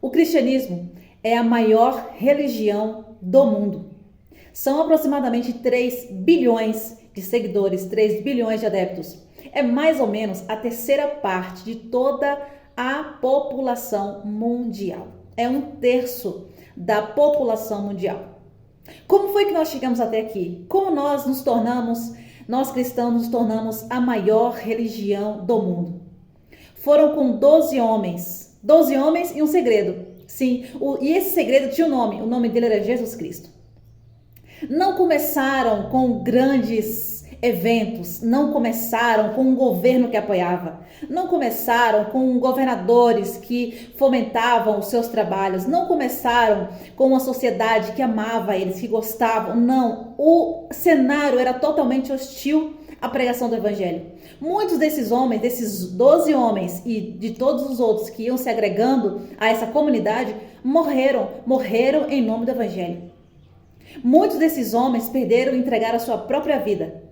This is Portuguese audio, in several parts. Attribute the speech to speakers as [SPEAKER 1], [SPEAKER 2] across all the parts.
[SPEAKER 1] O cristianismo é a maior religião do mundo. São aproximadamente 3 bilhões de seguidores, 3 bilhões de adeptos. É mais ou menos a terceira parte de toda a população mundial. É um terço da população mundial. Como foi que nós chegamos até aqui? Como nós cristãos nos tornamos a maior religião do mundo? Foram com 12 homens e um segredo. Sim, e esse segredo tinha um nome, o nome dele era Jesus Cristo. Não começaram com grandes eventos, não começaram com um governo que apoiava, não começaram com governadores que fomentavam os seus trabalhos, não começaram com uma sociedade que amava eles, que gostavam, não. O cenário era totalmente hostil à pregação do evangelho. Muitos desses homens, desses 12 homens e de todos os outros que iam se agregando a essa comunidade, morreram em nome do evangelho. Muitos desses homens perderam e entregaram a sua própria vida.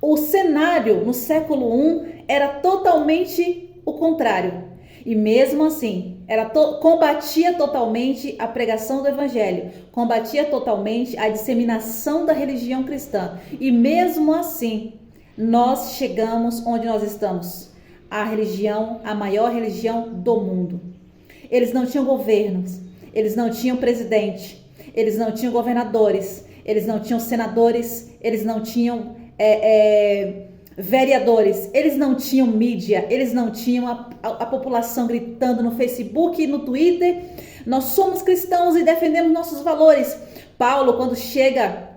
[SPEAKER 1] O cenário no século I era totalmente o contrário. E mesmo assim, combatia totalmente a pregação do evangelho, combatia totalmente a disseminação da religião cristã. E mesmo assim, nós chegamos onde nós estamos. A maior religião do mundo. Eles não tinham governos, eles não tinham presidente, eles não tinham governadores, eles não tinham senadores, eles não tinham vereadores, eles não tinham mídia, eles não tinham a população gritando no Facebook e no Twitter: nós somos cristãos e defendemos nossos valores. Paulo, quando chega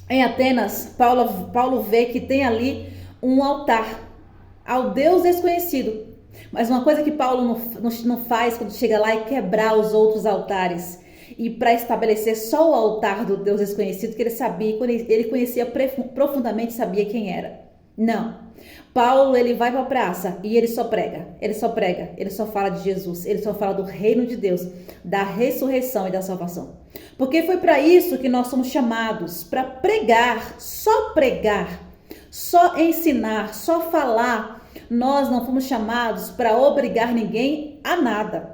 [SPEAKER 1] em Atenas, Paulo vê que tem ali um altar ao Deus desconhecido. Mas uma coisa que Paulo não faz quando chega lá é quebrar os outros altares. E para estabelecer só o altar do Deus desconhecido, que ele sabia, ele conhecia profundamente, sabia quem era. Não. Paulo, ele vai para a praça e ele só prega, ele só fala de Jesus, ele só fala do reino de Deus, da ressurreição e da salvação. Porque foi para isso que nós somos chamados, para pregar, só ensinar, só falar. Nós não fomos chamados para obrigar ninguém a nada.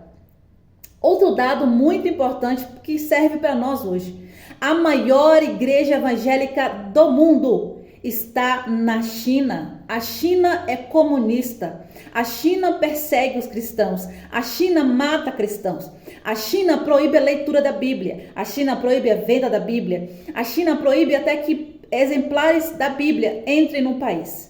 [SPEAKER 1] Outro dado muito importante que serve para nós hoje: a maior igreja evangélica do mundo está na China. A China é comunista. A China persegue os cristãos. A China mata cristãos. A China proíbe a leitura da Bíblia. A China proíbe a venda da Bíblia. A China proíbe até que exemplares da Bíblia entrem no país.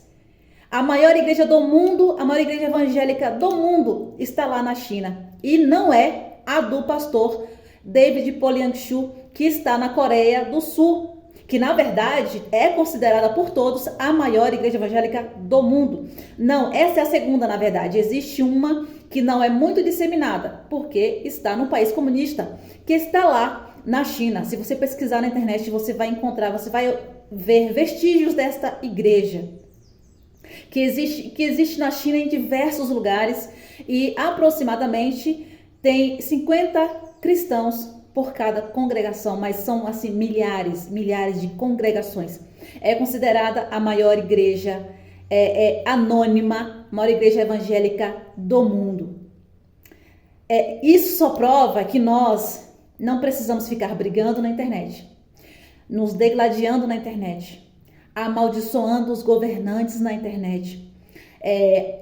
[SPEAKER 1] A maior igreja do mundo, a maior igreja evangélica do mundo está lá na China. E não é a do pastor David Polianshu, que está na Coreia do Sul, que na verdade é considerada por todos a maior igreja evangélica do mundo. Não, essa é a segunda, na verdade. Existe uma que não é muito disseminada, porque está no país comunista, que está lá na China. Se você pesquisar na internet, você vai encontrar, você vai ver vestígios desta igreja, que existe na China em diversos lugares, e aproximadamente tem 50 cristãos por cada congregação, mas são assim milhares de congregações. É considerada a maior igreja anônima, maior igreja evangélica do mundo. Isso só prova que nós não precisamos ficar brigando na internet, nos degladiando na internet, amaldiçoando os governantes na internet,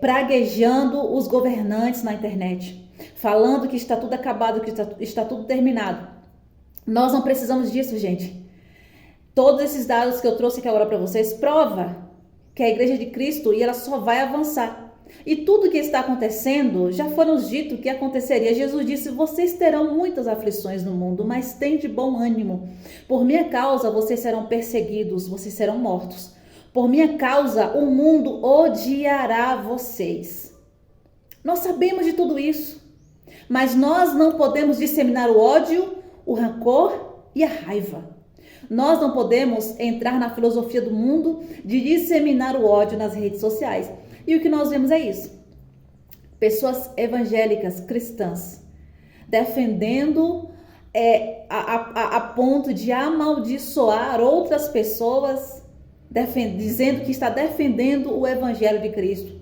[SPEAKER 1] praguejando os governantes na internet, falando que está tudo acabado, que está tudo terminado. Nós não precisamos disso, gente. Todos esses dados que eu trouxe aqui agora para vocês prova que a igreja de Cristo, e ela só vai avançar. E tudo que está acontecendo, já foi nos dito que aconteceria. Jesus disse: vocês terão muitas aflições no mundo, mas tem de bom ânimo. Por minha causa vocês serão perseguidos, vocês serão mortos. Por minha causa o mundo odiará vocês. Nós sabemos de tudo isso, mas nós não podemos disseminar o ódio, o rancor e a raiva. Nós não podemos entrar na filosofia do mundo de disseminar o ódio nas redes sociais. E o que nós vemos é isso: pessoas evangélicas, cristãs, defendendo a ponto de amaldiçoar outras pessoas, dizendo que está defendendo o evangelho de Cristo,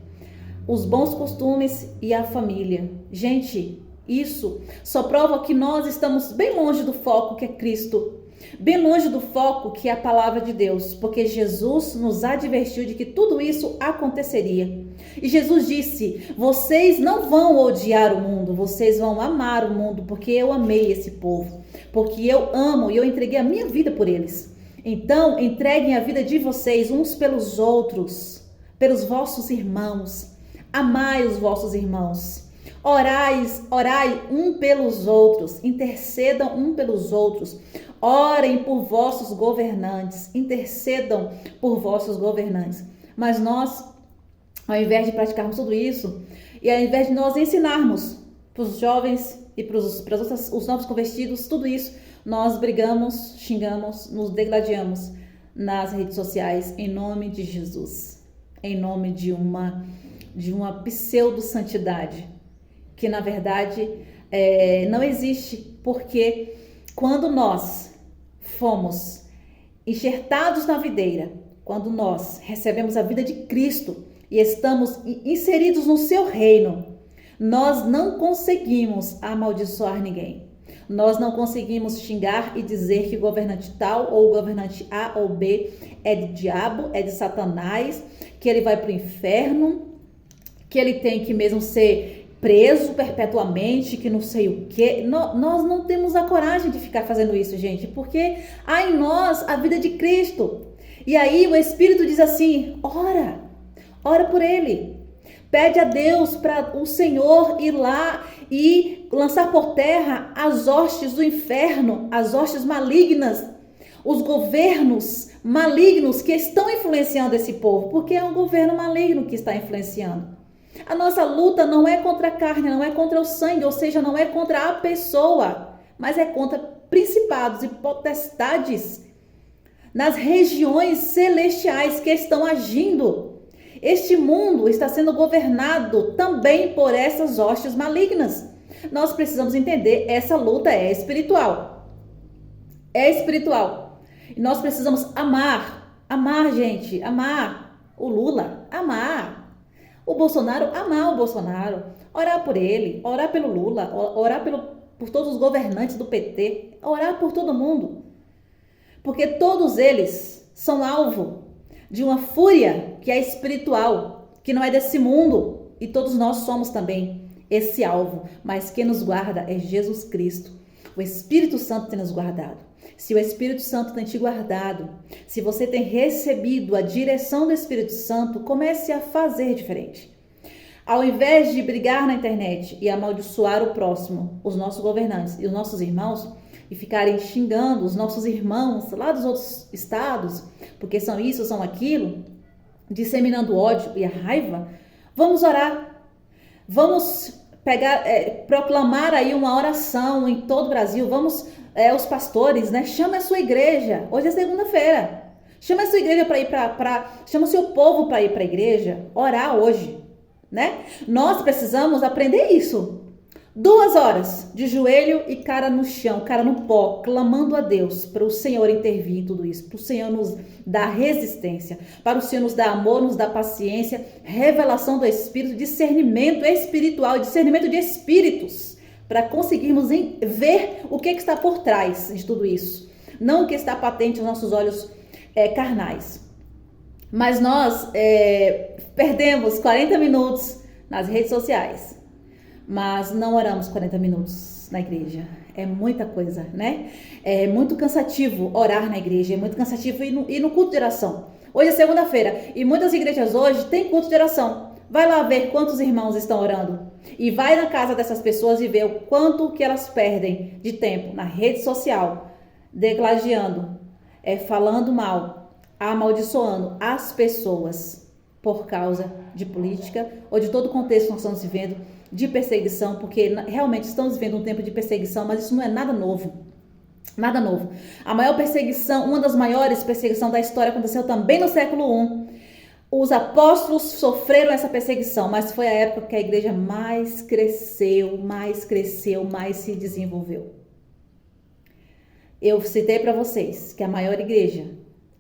[SPEAKER 1] os bons costumes e a família. Gente, Isso só prova que nós estamos bem longe do foco que é Cristo, bem longe do foco que é a palavra de Deus, porque Jesus nos advertiu de que tudo isso aconteceria. E Jesus disse: vocês não vão odiar o mundo, vocês vão amar o mundo, porque eu amei esse povo, porque eu amo e eu entreguei a minha vida por eles. Então, entreguem a vida de vocês uns pelos outros, pelos vossos irmãos. Amai os vossos irmãos. Orai um pelos outros, intercedam um pelos outros. Orem por vossos governantes, intercedam por vossos governantes. Mas nós, ao invés de praticarmos tudo isso, e ao invés de nós ensinarmos para os jovens e para os novos convertidos, tudo isso, nós brigamos, xingamos, nos degladiamos nas redes sociais em nome de Jesus, em nome de uma pseudo-santidade, que na verdade não existe, porque quando nós fomos enxertados na videira, quando nós recebemos a vida de Cristo e estamos inseridos no seu reino, nós não conseguimos amaldiçoar ninguém. Nós não conseguimos xingar e dizer que o governante tal ou o governante A ou B é de diabo, é de Satanás, que ele vai para o inferno, que ele tem que mesmo ser preso perpetuamente, que não sei o que. Nós não temos a coragem de ficar fazendo isso, gente, porque há em nós a vida de Cristo. E aí o Espírito diz assim: ora por ele. Pede a Deus para o Senhor ir lá e lançar por terra as hostes do inferno, as hostes malignas, os governos malignos que estão influenciando esse povo, porque é um governo maligno que está influenciando. A nossa luta não é contra a carne, não é contra o sangue, ou seja, não é contra a pessoa, mas é contra principados e potestades nas regiões celestiais que estão agindo. Este mundo está sendo governado também por essas hostes malignas. Nós precisamos entender, essa luta é espiritual. É espiritual. E nós precisamos amar, gente, amar o Lula, amar o Bolsonaro, amar o Bolsonaro, orar por ele, orar pelo Lula, orar por todos os governantes do PT, orar por todo mundo. Porque todos eles são alvo de uma fúria que é espiritual, que não é desse mundo, e todos nós somos também esse alvo, mas quem nos guarda é Jesus Cristo. O Espírito Santo tem nos guardado. Se o Espírito Santo tem te guardado, se você tem recebido a direção do Espírito Santo, comece a fazer diferente. Ao invés de brigar na internet e amaldiçoar o próximo, os nossos governantes e os nossos irmãos, e ficarem xingando os nossos irmãos lá dos outros estados, porque são isso, são aquilo, disseminando ódio e a raiva, vamos orar. Vamos proclamar aí uma oração em todo o Brasil. Vamos, os pastores, né? Chama a sua igreja. Hoje é segunda-feira. Chama a sua igreja chama o seu povo para ir para a igreja, orar hoje, né? Nós precisamos aprender isso. 2 horas de joelho e cara no chão, cara no pó, clamando a Deus para o Senhor intervir em tudo isso, para o Senhor nos dar resistência, para o Senhor nos dar amor, nos dar paciência, revelação do Espírito, discernimento espiritual, discernimento de espíritos, para conseguirmos ver o que está por trás de tudo isso, não o que está patente aos nossos olhos carnais. Mas nós perdemos 40 minutos nas redes sociais, mas não oramos 40 minutos na igreja. É muita coisa, né? É muito cansativo orar na igreja, é muito cansativo ir no culto de oração. Hoje é segunda-feira e muitas igrejas hoje têm culto de oração. Vai lá ver quantos irmãos estão orando e vai na casa dessas pessoas e vê o quanto que elas perdem de tempo na rede social, degladiando, falando mal, amaldiçoando as pessoas por causa de política ou de todo o contexto que nós estamos vivendo, de perseguição, porque realmente estamos vivendo um tempo de perseguição, mas isso não é nada novo. Nada novo. A maior perseguição, uma das maiores perseguições da história aconteceu também no século I. Os apóstolos sofreram essa perseguição, mas foi a época que a igreja mais cresceu, mais se desenvolveu. Eu citei para vocês que a maior igreja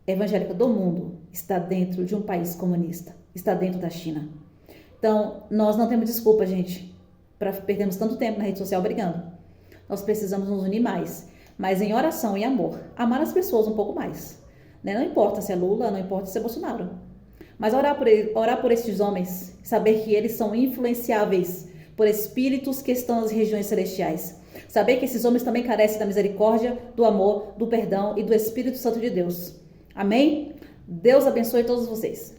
[SPEAKER 1] evangélica do mundo está dentro de um país comunista, está dentro da China. Então, nós não temos desculpa, gente, para perdermos tanto tempo na rede social brigando. Nós precisamos nos unir mais, mas em oração e amor. Amar as pessoas um pouco mais. Né? Não importa se é Lula, não importa se é Bolsonaro. Mas orar por estes homens, saber que eles são influenciáveis por espíritos que estão nas regiões celestiais. Saber que esses homens também carecem da misericórdia, do amor, do perdão e do Espírito Santo de Deus. Amém? Deus abençoe todos vocês.